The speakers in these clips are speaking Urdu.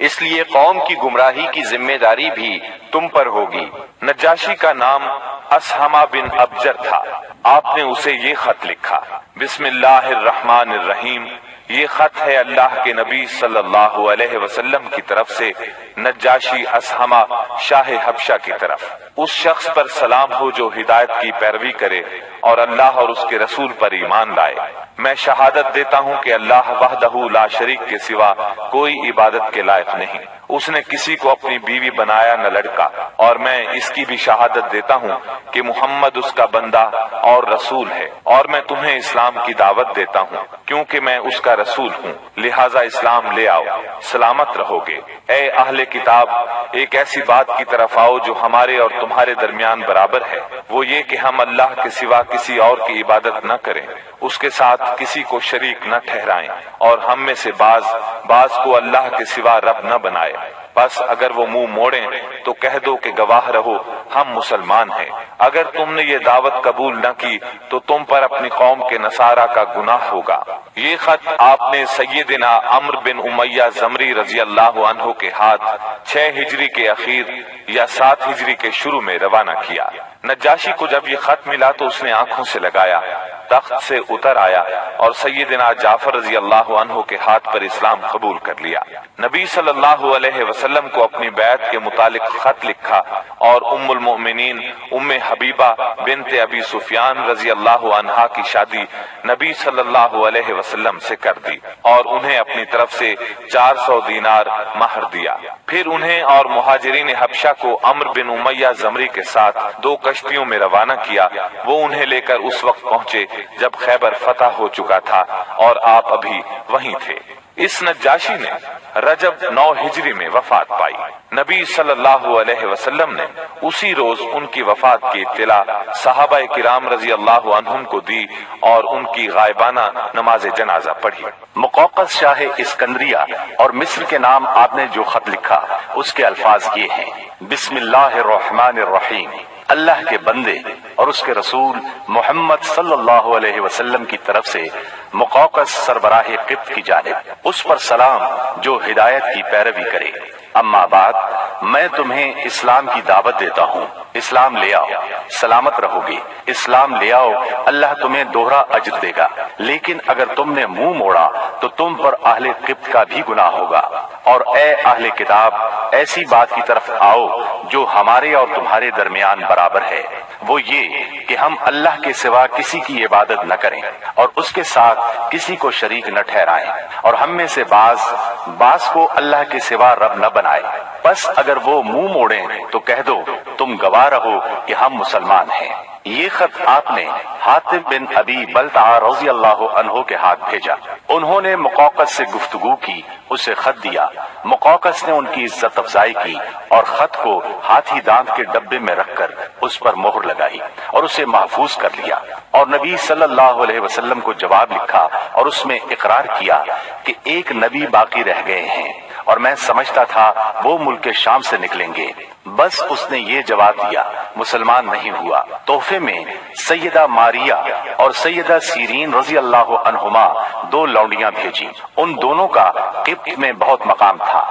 اس لیے قوم کی گمراہی کی ذمہ داری بھی تم پر ہوگی۔ نجاشی کا نام اسہمہ بن ابجر تھا۔ آپ نے اسے یہ خط لکھا، بسم اللہ الرحمن الرحیم، یہ خط ہے اللہ کے نبی صلی اللہ علیہ وسلم کی طرف سے نجاشی اسہمہ شاہ حبشہ کی طرف۔ اس شخص پر سلام ہو جو ہدایت کی پیروی کرے اور اللہ اور اس کے رسول پر ایمان لائے۔ میں شہادت دیتا ہوں کہ اللہ وحدہ لا شریک کے سوا کوئی عبادت کے لائق نہیں۔ اس نے کسی کو اپنی بیوی بنایا نہ لڑکا، اور میں اس کی بھی شہادت دیتا ہوں کہ محمد اس کا بندہ اور رسول ہے، اور میں تمہیں اسلام کی دعوت دیتا ہوں کیونکہ میں اس کا رسول ہوں، لہٰذا اسلام لے آؤ، سلامت رہو گے۔ اے اہل کتاب، ایک ایسی بات کی طرف آؤ جو ہمارے اور تمہارے درمیان برابر ہے، وہ یہ کہ ہم اللہ کے سوا کسی اور کی عبادت نہ کریں، اس کے ساتھ کسی کو شریک نہ ٹھہرائیں، اور ہم میں سے بعض کو اللہ کے سوا رب نہ بنائے۔ بس اگر وہ منہ موڑیں تو کہہ دو کہ گواہ رہو ہم مسلمان ہیں۔ اگر تم نے یہ دعوت قبول نہ کی تو تم پر اپنی قوم کے نصارہ کا گناہ ہوگا۔ یہ خط آپ نے سیدنا عمرو بن امیہ زمری رضی اللہ عنہ کے ہاتھ 6 ہجری کے اخیر یا 7 ہجری کے شروع میں روانہ کیا۔ نجاشی کو جب یہ خط ملا تو اس نے آنکھوں سے لگایا، تخت سے اتر آیا اور سیدنا جعفر رضی اللہ عنہ کے ہاتھ پر اسلام قبول کر لیا۔ نبی صلی اللہ علیہ وسلم کو اپنی بیعت کے متعلق خط لکھا اور ام المؤمنین ام حبیبہ بنت ابی سفیان رضی اللہ عنہا کی شادی نبی صلی اللہ علیہ وسلم سے کر دی اور انہیں اپنی طرف سے 400 دینار مہر دیا۔ پھر انہیں اور مہاجرین حبشہ کو عمرو بن امیہ زمری کے ساتھ 2 کشتیوں میں روانہ کیا۔ وہ انہیں لے کر اس وقت پہنچے جب خیبر فتح ہو چکا تھا اور آپ ابھی وہیں تھے۔ اس نجاشی نے رجب 9 ہجری میں وفات پائی۔ نبی صلی اللہ علیہ وسلم نے اسی روز ان کی وفات کی اطلاع صحابہ کرام رضی اللہ عنہم کو دی اور ان کی غائبانہ نماز جنازہ پڑھی۔ مقوقس شاہ اسکندریہ اور مصر کے نام آپ نے جو خط لکھا اس کے الفاظ یہ ہیں، بسم اللہ الرحمن الرحیم، اللہ کے بندے اور اس کے رسول محمد صلی اللہ علیہ وسلم کی طرف سے مقوقس سربراہ قبط کی جانب، اس پر سلام جو ہدایت کی پیروی کرے۔ اما بعد، میں تمہیں اسلام کی دعوت دیتا ہوں، اسلام لے آؤ، سلامت رہو گے۔ اسلام لے آؤ، اللہ تمہیں دوہرا اجر دے گا، لیکن اگر تم نے منہ موڑا تو تم پر اہل قبط کا بھی گناہ ہوگا۔ اور اے اہل کتاب، ایسی بات کی طرف آؤ جو ہمارے اور تمہارے درمیان برابر ہے، وہ یہ کہ ہم اللہ کے سوا کسی کی عبادت نہ کریں اور اس کے ساتھ کسی کو شریک نہ ٹھہرائیں، اور ہم میں سے بعض کو اللہ کے سوا رب نہ بنائے۔ بس اگر وہ منہ موڑیں تو کہہ دو تم گواہ رہو کہ ہم مسلمان ہیں۔ یہ خط آپ نے حاتب بن ابی بلتعہ رضی اللہ عنہ کے ہاتھ بھیجا۔ انہوں نے مقوقس سے گفتگو کی، اسے خط دیا۔ مقوقس نے ان کی عزت افزائی کی اور خط کو ہاتھی دانت کے ڈبے میں رکھ کر اس پر مہر لگائی اور اسے محفوظ کر لیا، اور نبی صلی اللہ علیہ وسلم کو جواب لکھا اور اس میں اقرار کیا کہ ایک نبی باقی رہ گئے ہیں اور میں سمجھتا تھا وہ ملک شام سے نکلیں گے۔ بس اس نے یہ جواب دیا، مسلمان نہیں ہوا۔ تحفے میں سیدہ ماریہ اور سیدہ سیرین رضی اللہ عنہما 2 لونڈیاں بھیجی۔ ان دونوں کا قبط میں بہت مقام تھا۔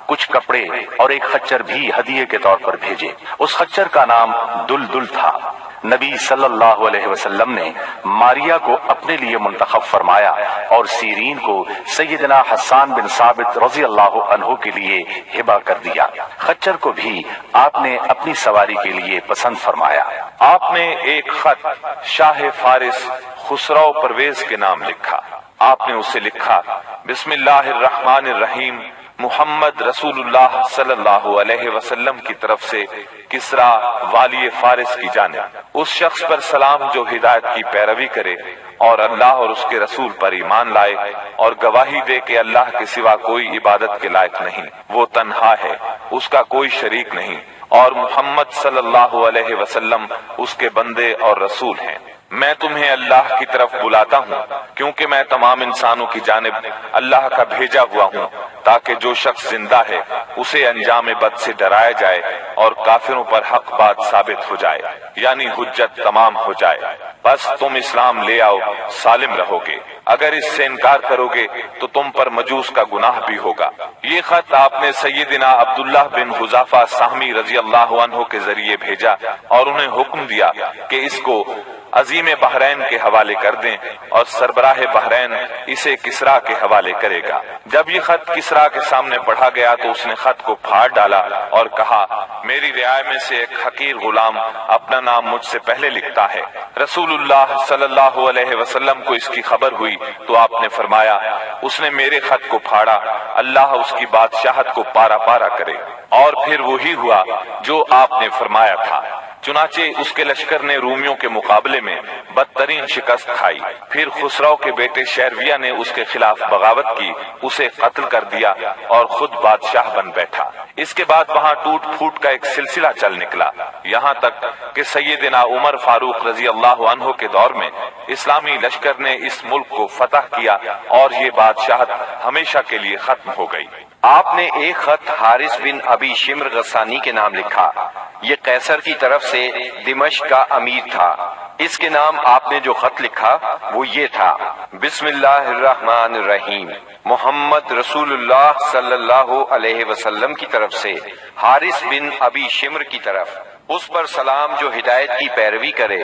کچھ کپڑے اور ایک خچر بھی ہدیے کے طور پر بھیجے۔ اس خچر کا نام دلدل تھا۔ نبی صلی اللہ علیہ وسلم نے ماریہ کو اپنے لیے منتخب فرمایا اور سیرین کو سیدنا حسان بن ثابت رضی اللہ عنہ کے لیے ہبہ کر دیا۔ خچر کو بھی آپ نے اپنی سواری کے لیے پسند فرمایا۔ آپ نے ایک خط شاہ فارس خسرو پرویز کے نام لکھا۔ آپ نے اسے لکھا، بسم اللہ الرحمن الرحیم، محمد رسول اللہ صلی اللہ علیہ وسلم کی طرف سے کسرا والی فارس کی جانب، اس شخص پر سلام جو ہدایت کی پیروی کرے اور اللہ اور اس کے رسول پر ایمان لائے اور گواہی دے کہ اللہ کے سوا کوئی عبادت کے لائق نہیں، وہ تنہا ہے، اس کا کوئی شریک نہیں، اور محمد صلی اللہ علیہ وسلم اس کے بندے اور رسول ہیں۔ میں تمہیں اللہ کی طرف بلاتا ہوں کیونکہ میں تمام انسانوں کی جانب اللہ کا بھیجا ہوا ہوں، تاکہ جو شخص زندہ ہے اسے انجام بد سے ڈرایا جائے اور کافروں پر حق بات ثابت ہو جائے، یعنی حجت تمام ہو جائے۔ بس تم اسلام لے آؤ، سالم رہو گے۔ اگر اس سے انکار کرو گے تو تم پر مجوس کا گناہ بھی ہوگا۔ یہ خط آپ نے سیدنا عبداللہ بن حذافہ سہمی رضی اللہ عنہ کے ذریعے بھیجا اور انہیں حکم دیا کہ اس کو عظیم بحرین کے حوالے کر دیں اور سربراہ بحرین اسے کسرا کے حوالے کرے گا۔ جب یہ خط کسرا کے سامنے پڑھا گیا تو اس نے خط کو پھاڑ ڈالا اور کہا، میری رعایا میں سے ایک حقیر غلام اپنا نام مجھ سے پہلے لکھتا ہے۔ رسول اللہ صلی اللہ علیہ وسلم کو اس کی خبر ہوئی تو آپ نے فرمایا، اس نے میرے خط کو پھاڑا، اللہ اس کی بادشاہت کو پارا پارا کرے۔ اور پھر وہی ہوا جو آپ نے فرمایا تھا، چنانچہ اس کے لشکر نے رومیوں کے مقابلے میں بدترین شکست کھائی۔ پھر خسرو کے بیٹے شیرویہ نے اس کے خلاف بغاوت کی، اسے قتل کر دیا اور خود بادشاہ بن بیٹھا۔ اس کے بعد وہاں ٹوٹ پھوٹ کا ایک سلسلہ چل نکلا، یہاں تک کہ سیدنا عمر فاروق رضی اللہ عنہ کے دور میں اسلامی لشکر نے اس ملک کو فتح کیا اور یہ بادشاہت ہمیشہ کے لیے ختم ہو گئی۔ آپ نے ایک خط حارث بن ابی شمر غسانی کے نام لکھا، یہ قیصر کی طرف سے دمشق کا امیر تھا۔ اس کے نام آپ نے جو خط لکھا وہ یہ تھا، بسم اللہ الرحمن الرحیم، محمد رسول اللہ صلی اللہ علیہ وسلم کی طرف سے حارث بن ابی شمر کی طرف، اس پر سلام جو ہدایت کی پیروی کرے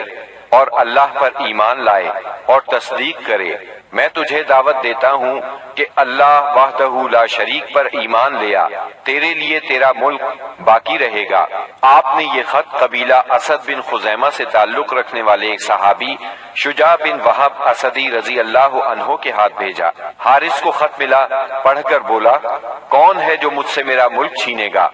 اور اللہ پر ایمان لائے اور تصدیق کرے۔ میں تجھے دعوت دیتا ہوں کہ اللہ وحدہ لا شریک پر ایمان لیا، تیرے لیے تیرا ملک باقی رہے گا۔ آپ نے یہ خط قبیلہ اسد بن خزیمہ سے تعلق رکھنے والے ایک صحابی شجاع بن وہب اسدی رضی اللہ عنہ کے ہاتھ بھیجا۔ حارث کو خط ملا، پڑھ کر بولا، کون ہے جو مجھ سے میرا ملک چھینے گا؟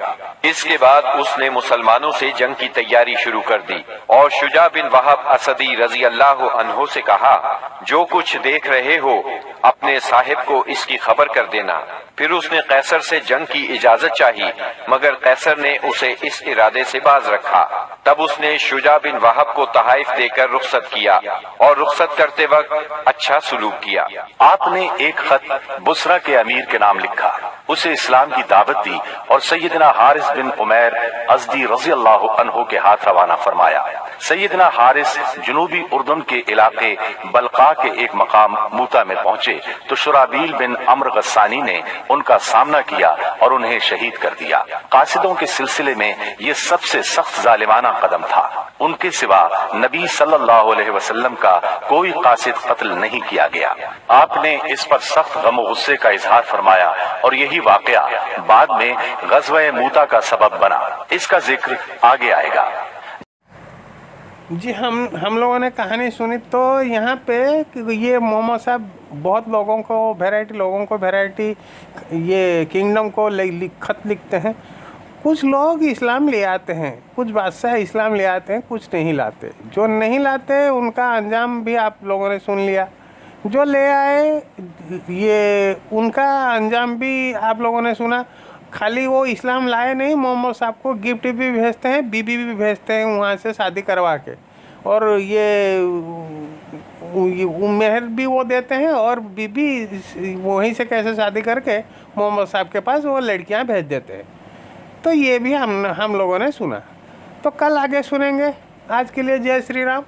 اس کے بعد اس نے مسلمانوں سے جنگ کی تیاری شروع کر دی اور شجاع بن وہب اسدی رضی اللہ عنہ سے کہا، جو کچھ دیکھ رہے ہو اپنے صاحب کو اس کی خبر کر دینا۔ پھر اس نے قیصر سے جنگ کی اجازت چاہی، مگر قیصر نے اسے اس ارادے سے باز رکھا۔ تب اس نے شجاع بن وہب کو تحائف دے کر رخصت کیا اور رخصت کرتے وقت اچھا سلوک کیا۔ آپ نے ایک خط بصرہ کے امیر کے نام لکھا، اسے اسلام کی دعوت دی اور سیدنا حارث بن عمیر ازدی رضی اللہ عنہ کے ہاتھ روانہ فرمایا۔ سیدنا حارث جنوبی اردن کے علاقے بلقا کے ایک مقام موتا میں پہنچے تو شرابیل بن عمر غسانی نے ان کا سامنا کیا اور انہیں شہید کر دیا۔ قاصدوں کے سلسلے میں یہ سب سے سخت ظالمانہ قدم تھا۔ ان کے سوا نبی صلی اللہ علیہ وسلم کا کوئی قاصد قتل نہیں کیا گیا۔ آپ نے اس پر سخت غم و غصے کا اظہار فرمایا اور یہی واقعہ بعد میں غزوہ موتا کا سبب بنا۔ اس کا ذکر آگے آئے گا۔ جی ہم لوگوں نے کہانی سنی تو یہاں پہ یہ محمد صاحب بہت لوگوں کو ویرائٹی یہ کنگڈم کو خط لکھتے ہیں۔ کچھ لوگ اسلام لے آتے ہیں، کچھ بادشاہ اسلام لے آتے ہیں، کچھ نہیں لاتے۔ جو نہیں لاتے ان کا انجام بھی آپ لوگوں نے سن لیا، جو لے آئے یہ ان کا انجام بھی آپ لوگوں نے سنا۔ خالی وہ اسلام لائے نہیں، محمد صاحب کو گفٹ بھی بھیجتے ہیں، بیوی بھی بھیجتے ہیں وہاں سے شادی کروا کے، اور یہ مہر بھی وہ دیتے ہیں اور بیوی وہیں سے کیسے شادی کر کے محمد صاحب کے پاس وہ لڑکیاں بھیج دیتے ہیں۔ تو یہ بھی ہم لوگوں نے سنا۔ تو کل آگے سنیں گے۔ آج کے لیے جے شری رام۔